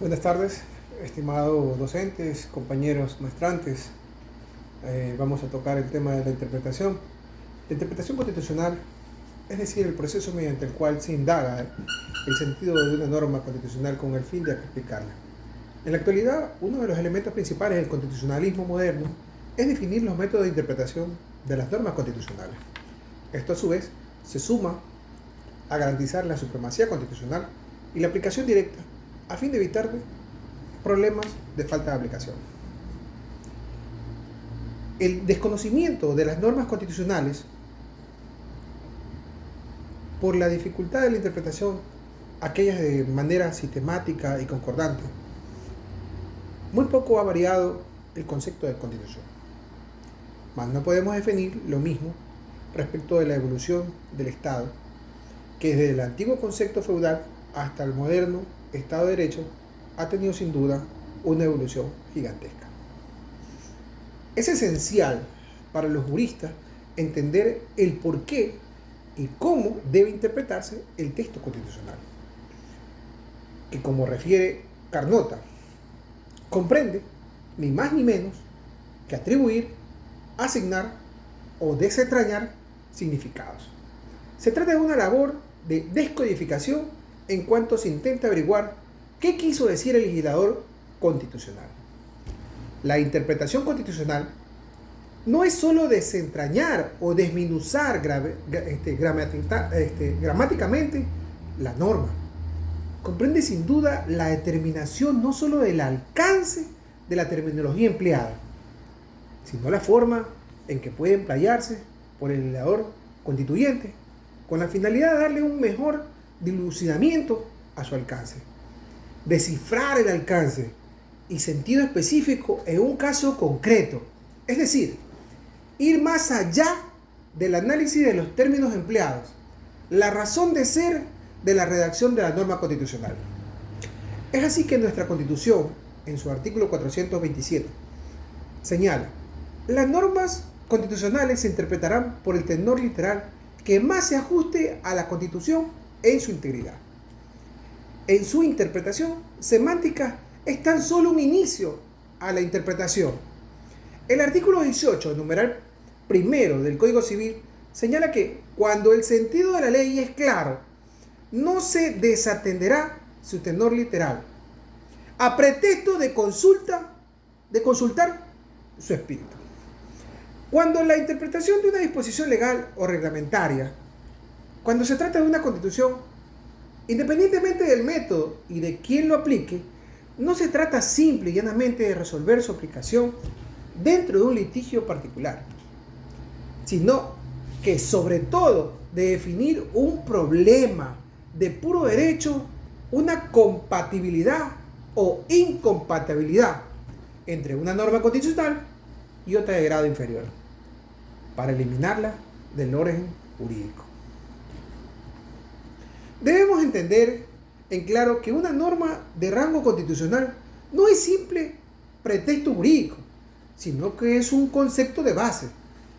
Buenas tardes, estimados docentes, compañeros maestrantes. Vamos a tocar el tema de la interpretación. La interpretación constitucional, es decir, el proceso mediante el cual se indaga el sentido de una norma constitucional con el fin de explicarla. En la actualidad, uno de los elementos principales del constitucionalismo moderno es definir los métodos de interpretación de las normas constitucionales. Esto, a su vez, se suma a garantizar la supremacía constitucional y la aplicación directa a fin de evitar problemas de falta de aplicación. El desconocimiento de las normas constitucionales por la dificultad de la interpretación, aquellas de manera sistemática y concordante, muy poco ha variado el concepto de constitución. Mas no podemos definir lo mismo respecto de la evolución del Estado, que desde el antiguo concepto feudal hasta el moderno Estado de Derecho ha tenido sin duda una evolución gigantesca. Es esencial para los juristas entender el porqué y cómo debe interpretarse el texto constitucional, que, como refiere Carnota, comprende ni más ni menos que atribuir, asignar o desentrañar significados. Se trata de una labor de descodificación en cuanto se intenta averiguar qué quiso decir el legislador constitucional. La interpretación constitucional no es sólo desentrañar o desmenuzar gramáticamente la norma. Comprende sin duda la determinación no sólo del alcance de la terminología empleada, sino la forma en que puede emplearse por el legislador constituyente con la finalidad de darle un mejor dilucidamiento a su alcance, descifrar el alcance y sentido específico en un caso concreto, es decir, ir más allá del análisis de los términos empleados, la razón de ser de la redacción de la norma constitucional. Es así que nuestra Constitución, en su artículo 427, señala: las normas constitucionales se interpretarán por el tenor literal que más se ajuste a la Constitución en su integridad. En su interpretación semántica es tan solo un inicio a la interpretación. El artículo 18, numeral primero del Código Civil, señala que cuando el sentido de la ley es claro, no se desatenderá su tenor literal, a pretexto de consultar su espíritu. Cuando la interpretación de una disposición legal o reglamentaria, cuando se trata de una constitución, independientemente del método y de quién lo aplique, no se trata simple y llanamente de resolver su aplicación dentro de un litigio particular, sino que sobre todo de definir un problema de puro derecho, una compatibilidad o incompatibilidad entre una norma constitucional y otra de grado inferior, para eliminarla del orden jurídico. Debemos entender en claro que una norma de rango constitucional no es simple pretexto jurídico, sino que es un concepto de base,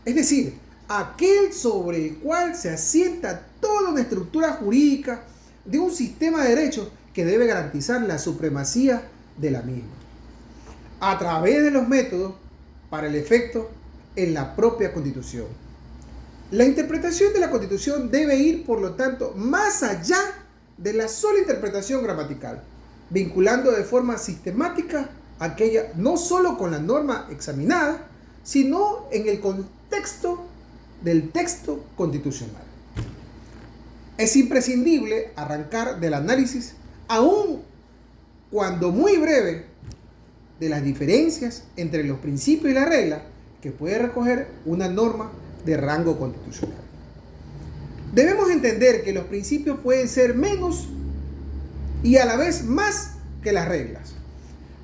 es decir, aquel sobre el cual se asienta toda una estructura jurídica de un sistema de derechos que debe garantizar la supremacía de la misma, a través de los métodos para el efecto en la propia Constitución. La interpretación de la Constitución debe ir, por lo tanto, más allá de la sola interpretación gramatical, vinculando de forma sistemática aquella no solo con la norma examinada, sino en el contexto del texto constitucional. Es imprescindible arrancar del análisis, aun cuando muy breve, de las diferencias entre los principios y la regla que puede recoger una norma de rango constitucional. Debemos entender que los principios pueden ser menos y a la vez más que las reglas,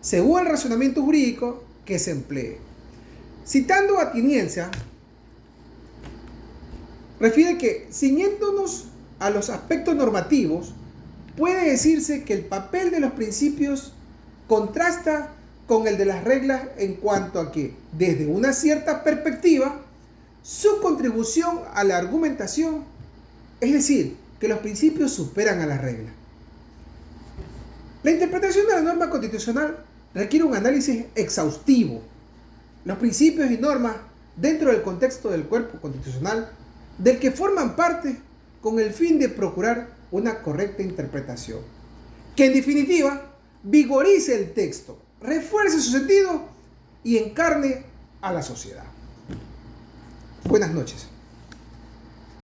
según el razonamiento jurídico que se emplee. Citando a Ateniense, refiere que, ciñéndonos a los aspectos normativos, puede decirse que el papel de los principios contrasta con el de las reglas en cuanto a que, desde una cierta perspectiva, su contribución a la argumentación, es decir, que los principios superan a las reglas. La interpretación de la norma constitucional requiere un análisis exhaustivo. Los principios y normas dentro del contexto del cuerpo constitucional del que forman parte con el fin de procurar una correcta interpretación, que en definitiva vigorice el texto, refuerce su sentido y encarne a la sociedad. Buenas noches.